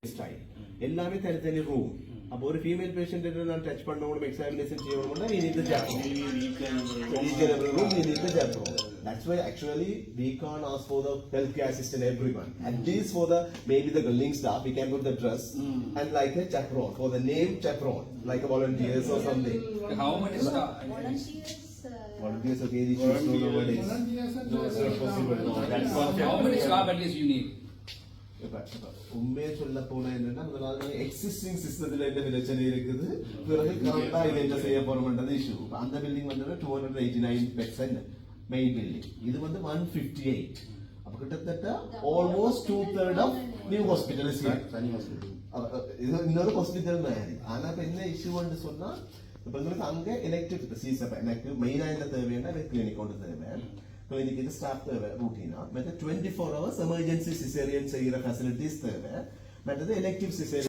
style. எல்லாமே தனித்தனி room. அப்போ ஒரு ஃபீமேல் பேஷண்ட் நான் டச் பண்ணணும் எக்ஸாமினேஷன் செய்யணும்னா we need the chaperone. Each and every room we need the chaperone. That's why actually we can't ask for the healthcare assistant everyone. At least for the maybe the cleaning staff we can put the dress and like a chaperone for the name chaperone like a volunteers or something. How many staff? Volunteers okay these issues nowadays. No, it's not possible. No, that's not. How many staff at least you need? உண்மையை சொல்ல போனா என்னன்னா முதலாவது existing சிஸ்டத்துல என்ன பிரச்சனை இருக்குது பிறகு கரெக்டா இது என்ன செய்ய போறோம்ன்றது இஷ்யூ. அந்த பில்டிங் வந்து 289% மெயின் பில்டிங், இது வந்து 158. அப்ப கிட்டத்தட்ட almost 2/3 of new hospital is here. இது இன்னொரு ஹாஸ்பிட்டல் மாதிரி. ஆனா இப்ப என்ன இஷ்யூன்னு சொன்னா இப்ப உங்களுக்கு அங்க எலெக்டிவ் சீசப் எனக்கு மெயினா என்ன தேவைன்னா கிளினிக் ஒன்று தேவை. Clinic is staff routine. But 24 hours emergency cesarean facilities there. But the elective cesarean